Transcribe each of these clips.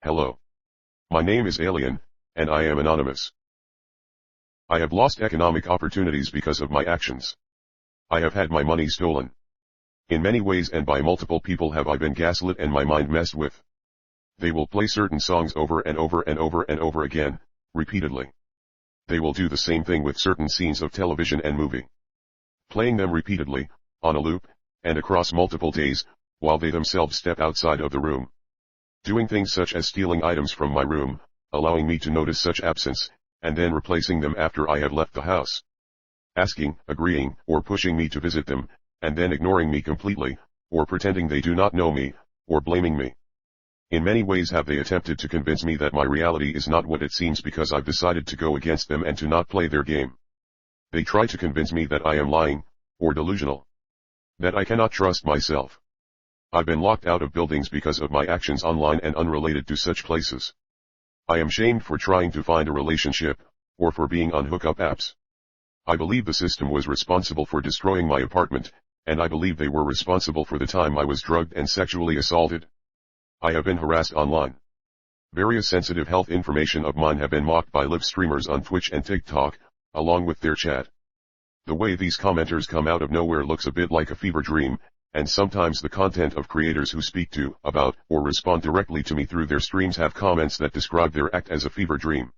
Hello. My name is Alien, and I am anonymous. I have lost economic opportunities because of my actions. I have had my money stolen. In many ways and by multiple people have I been gaslit and my mind messed with. They will play certain songs over and over and over and over again, repeatedly. They will do the same thing with certain scenes of television and movie. Playing them repeatedly, on a loop, and across multiple days, while they themselves step outside of the room. Doing things such as stealing items from my room, allowing me to notice such absence, and then replacing them after I have left the house. Asking, agreeing, or pushing me to visit them, and then ignoring me completely, or pretending they do not know me, or blaming me. In many ways have they attempted to convince me that my reality is not what it seems because I've decided to go against them and to not play their game. They try to convince me that I am lying, or delusional. That I cannot trust myself. I've been locked out of buildings because of my actions online and unrelated to such places. I am shamed for trying to find a relationship, or for being on hookup apps. I believe the system was responsible for destroying my apartment, and I believe they were responsible for the time I was drugged and sexually assaulted. I have been harassed online. Various sensitive health information of mine have been mocked by live streamers on Twitch and TikTok, along with their chat. The way these commenters come out of nowhere looks a bit like a fever dream, and sometimes the content of creators who speak to, about, or respond directly to me through their streams have comments that describe their act as a fever dream.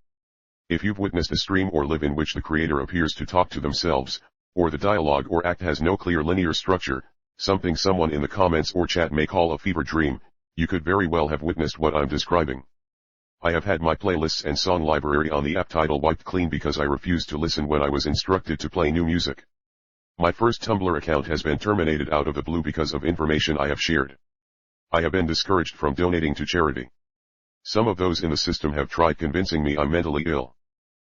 If you've witnessed a stream or live in which the creator appears to talk to themselves, or the dialogue or act has no clear linear structure, something someone in the comments or chat may call a fever dream, you could very well have witnessed what I'm describing. I have had my playlists and song library on the app Tidal wiped clean because I refused to listen when I was instructed to play new music. My first Tumblr account has been terminated out of the blue because of information I have shared. I have been discouraged from donating to charity. Some of those in the system have tried convincing me I'm mentally ill.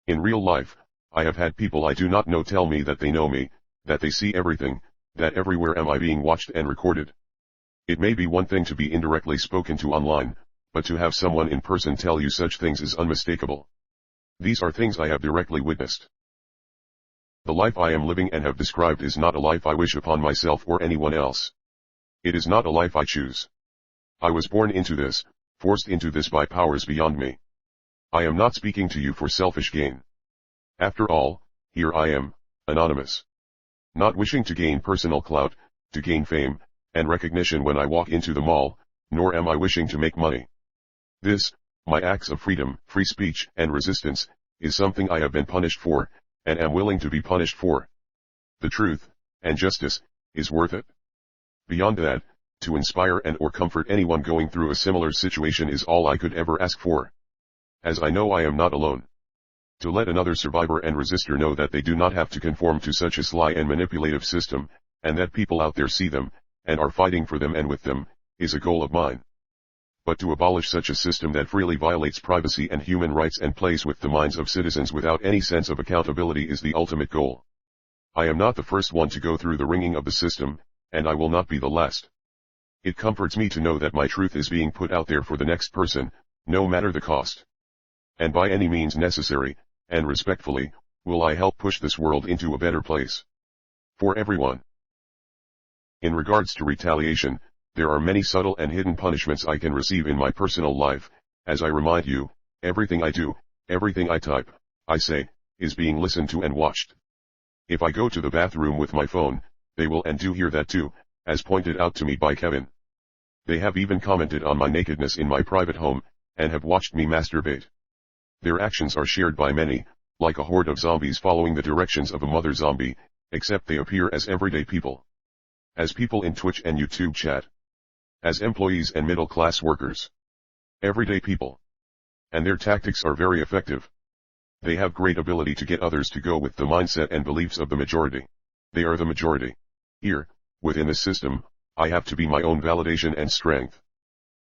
In real life, I have had people I do not know tell me that they know me, that they see everything, that everywhere am I being watched and recorded. It may be one thing to be indirectly spoken to online, but to have someone in person tell you such things is unmistakable. These are things I have directly witnessed. The life I am living and have described is not a life I wish upon myself or anyone else. It is not a life I choose. I was born into this, forced into this by powers beyond me. I am not speaking to you for selfish gain. After all, here I am, anonymous. Not wishing to gain personal clout, to gain fame, and recognition when I walk into the mall, nor am I wishing to make money. This, my acts of freedom, free speech, and resistance, is something I have been punished for, and am willing to be punished for. The truth, and justice, is worth it. Beyond that, to inspire and or comfort anyone going through a similar situation is all I could ever ask for. As I know I am not alone. To let another survivor and resistor know that they do not have to conform to such a sly and manipulative system, and that people out there see them, and are fighting for them and with them, is a goal of mine. But to abolish such a system that freely violates privacy and human rights and plays with the minds of citizens without any sense of accountability is the ultimate goal. I am not the first one to go through the wringing of the system, and I will not be the last. It comforts me to know that my truth is being put out there for the next person, no matter the cost. And by any means necessary, and respectfully, will I help push this world into a better place. For everyone. In regards to retaliation, there are many subtle and hidden punishments I can receive in my personal life. As I remind you, everything I do, everything I type, I say, is being listened to and watched. If I go to the bathroom with my phone, they will and do hear that too, as pointed out to me by Kevin. They have even commented on my nakedness in my private home, and have watched me masturbate. Their actions are shared by many, like a horde of zombies following the directions of a mother zombie, except they appear as everyday people. As people in Twitch and YouTube chat. As employees and middle-class workers. Everyday people. And their tactics are very effective. They have great ability to get others to go with the mindset and beliefs of the majority. They are the majority. Here, within the system, I have to be my own validation and strength.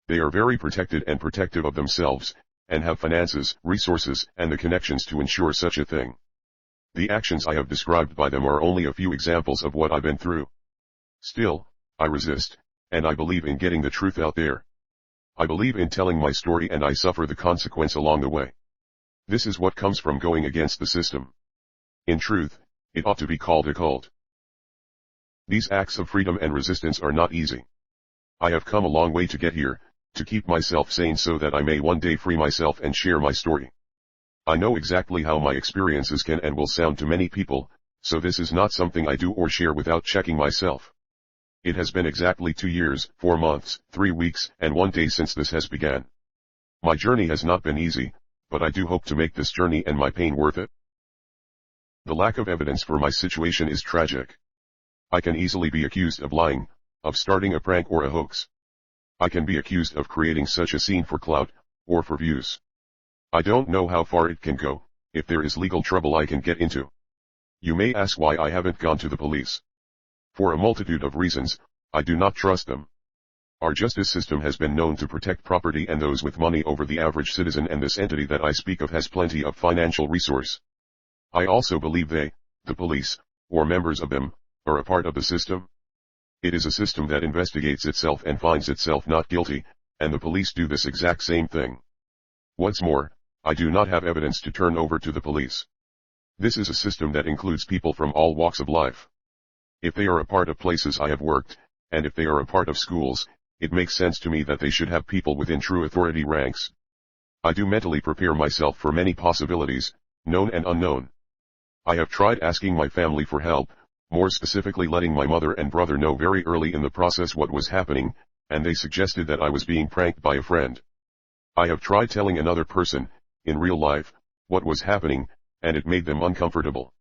They are very protected and protective of themselves, and have finances, resources, and the connections to ensure such a thing. The actions I have described by them are only a few examples of what I've been through. Still, I resist, and I believe in getting the truth out there. I believe in telling my story and I suffer the consequence along the way. This is what comes from going against the system. In truth, it ought to be called a cult. These acts of freedom and resistance are not easy. I have come a long way to get here, to keep myself sane so that I may one day free myself and share my story. I know exactly how my experiences can and will sound to many people, so this is not something I do or share without checking myself. It has been exactly 2 years, 4 months, 3 weeks, and 1 day since this has began. My journey has not been easy, but I do hope to make this journey and my pain worth it. The lack of evidence for my situation is tragic. I can easily be accused of lying, of starting a prank or a hoax. I can be accused of creating such a scene for clout, or for views. I don't know how far it can go, if there is legal trouble I can get into. You may ask why I haven't gone to the police. For a multitude of reasons, I do not trust them. Our justice system has been known to protect property and those with money over the average citizen, and this entity that I speak of has plenty of financial resource. I also believe they, the police, or members of them, are a part of the system. It is a system that investigates itself and finds itself not guilty, and the police do this exact same thing. What's more, I do not have evidence to turn over to the police. This is a system that includes people from all walks of life. If they are a part of places I have worked, and if they are a part of schools, it makes sense to me that they should have people within true authority ranks. I do mentally prepare myself for many possibilities, known and unknown. I have tried asking my family for help, more specifically letting my mother and brother know very early in the process what was happening, and they suggested that I was being pranked by a friend. I have tried telling another person, in real life, what was happening, and it made them uncomfortable.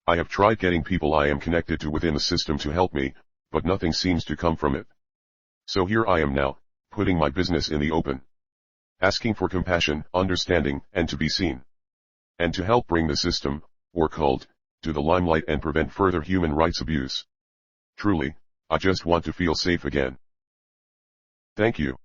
I have tried getting people I am connected to within the system to help me, but nothing seems to come from it. So here I am now, putting my business in the open. Asking for compassion, understanding, and to be seen. And to help bring the system, or cult, to the limelight and prevent further human rights abuse. Truly, I just want to feel safe again. Thank you.